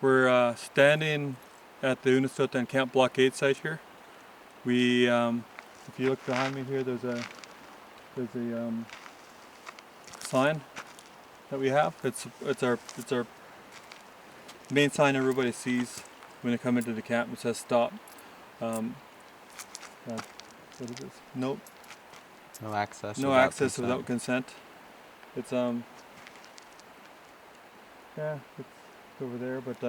We're standing at the Unist'ot'en Camp blockade site here. We, if you look behind me here, there's a sign that we have. It's our main sign everybody sees when they come into the camp. It says stop. What is this? Nope. No access. No access without consent. It's yeah, it's over there. But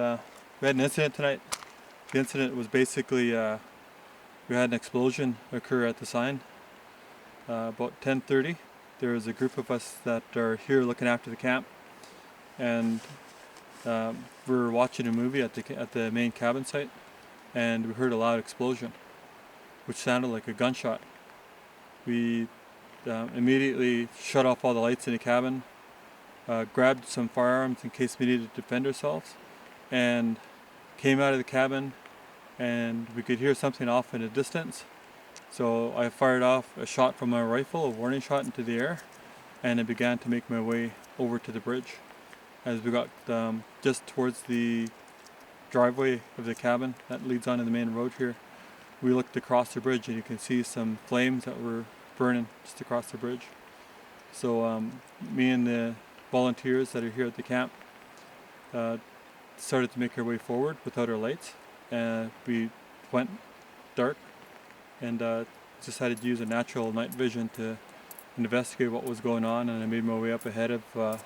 we had an incident tonight. The incident was basically we had an explosion occur at the sign. About 10:30. There was a group of us that are here looking after the camp, and we were watching a movie at the main cabin site, and we heard a loud explosion, which sounded like a gunshot. We immediately shut off all the lights in the cabin, grabbed some firearms in case we needed to defend ourselves, and came out of the cabin, and we could hear something off in the distance. So I fired off a shot from my rifle, a warning shot into the air, and I began to make my way over to the bridge. As we got just towards the driveway of the cabin that leads onto the main road here, we looked across the bridge and you can see some flames that were burning just across the bridge. So me and the volunteers that are here at the camp started to make our way forward without our lights. We went dark and decided to use a natural night vision to investigate what was going on, and I made my way up ahead of the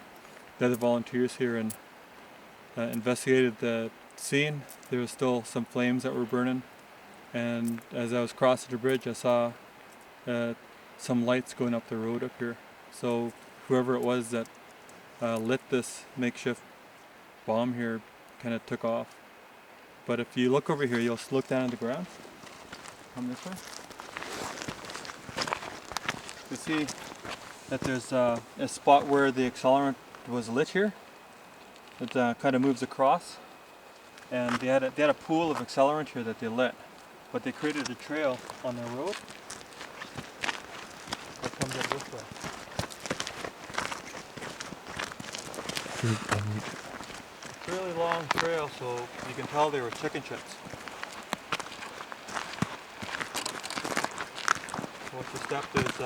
other volunteers here and investigated the scene. There was still some flames that were burning, and as I was crossing the bridge I saw some lights going up the road up here. So whoever it was that lit this makeshift bomb here kind of took off. But if you look over here, you'll look down at the ground. Come this way. You see that there's a spot where the accelerant was lit here. It kind of moves across, and they had a pool of accelerant here that they lit, but they created a trail on the road that comes up this way. It's a really long trail, so you can tell they were chicken shits. Once you step, there's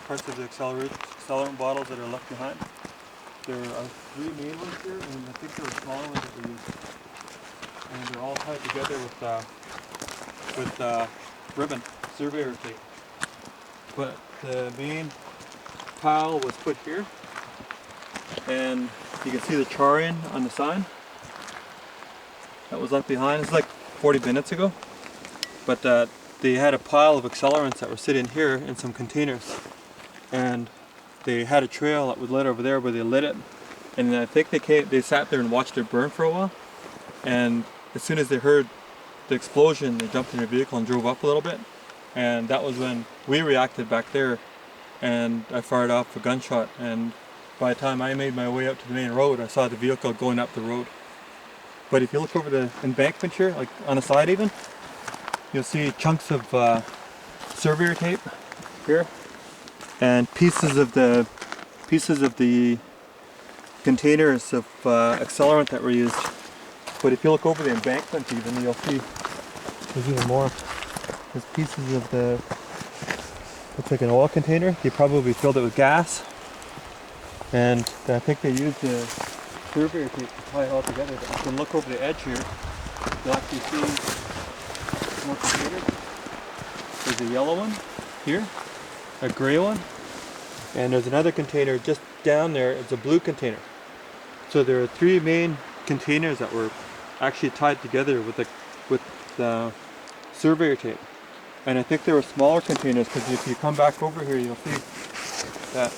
parts of the accelerant bottles that are left behind. There are 3 main ones here, and I think there are smaller ones that we use. And they're all tied together with ribbon, surveyor tape. But the main pile was put here, and you can see the charring on the sign that was left behind. It's like 40 minutes ago. But they had a pile of accelerants that were sitting here in some containers, and they had a trail that was lit over there where they lit it, and I think they sat there and watched it burn for a while, and as soon as they heard the explosion they jumped in their vehicle and drove up a little bit, and that was when we reacted back there, and I fired off a gunshot, and by the time I made my way up to the main road I saw the vehicle going up the road. But if you look over the embankment here, like on the side even, you'll see chunks of surveyor tape here, and pieces of the containers of accelerant that were used. But if you look over the embankment even, you'll see there's even more. There's pieces of looks like an oil container. They probably filled it with gas, and I think they used the surveyor tape to tie it all together. But you can look over the edge here, you'll actually see more containers. There's a yellow one here, a gray one, and there's another container just down there. It's a blue container. So there are 3 main containers that were actually tied together with the surveyor tape. And I think there were smaller containers, because if you come back over here you'll see that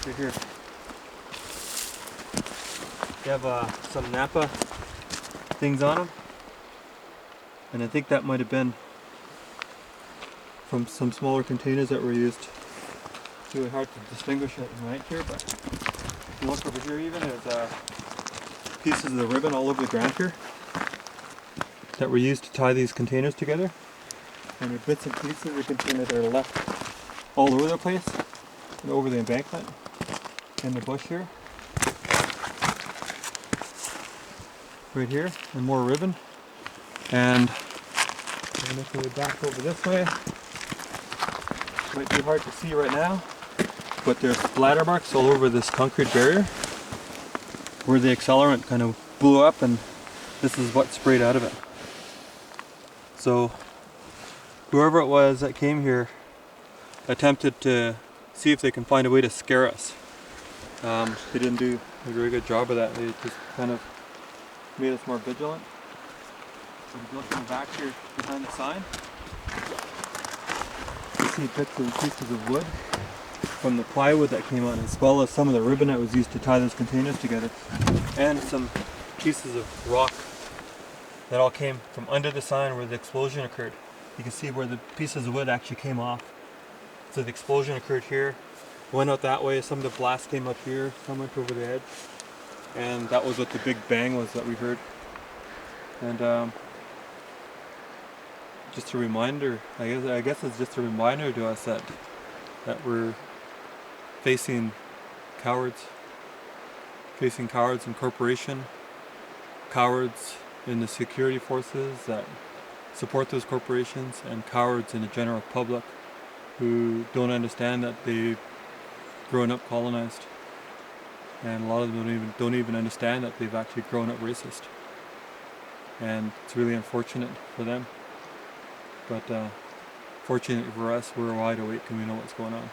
right here you have some Napa things on them, and I think that might have been from some smaller containers that were used. It's really hard to distinguish it right here, but if you look over here even, there's pieces of the ribbon all over the ground here that were used to tie these containers together, and there are bits and pieces of the container that are left all over the place and over the embankment in the bush here. right here, and more ribbon. And I'm going to go back over this way. Might be hard to see right now, but there's splatter marks all over this concrete barrier where the accelerant kind of blew up, and this is what sprayed out of it. So whoever it was that came here attempted to see if they can find a way to scare us. They didn't do a very good job of that. They just kind of made us more vigilant. So if you look in the back here behind the sign, you see bits and pieces of wood from the plywood that came on, as well as some of the ribbon that was used to tie those containers together, and some pieces of rock that all came from under the sign where the explosion occurred. You can see where the pieces of wood actually came off. So the explosion occurred here, went out that way, some of the blast came up here, some went over the edge, and that was what the big bang was that we heard. And just a reminder, I guess it's just a reminder to us that we're facing cowards in corporation, cowards in the security forces that support those corporations, and cowards in the general public who don't understand that they've grown up colonized, and a lot of them don't even understand that they've actually grown up racist, and it's really unfortunate for them. But fortunately for us, we're wide awake and we know what's going on.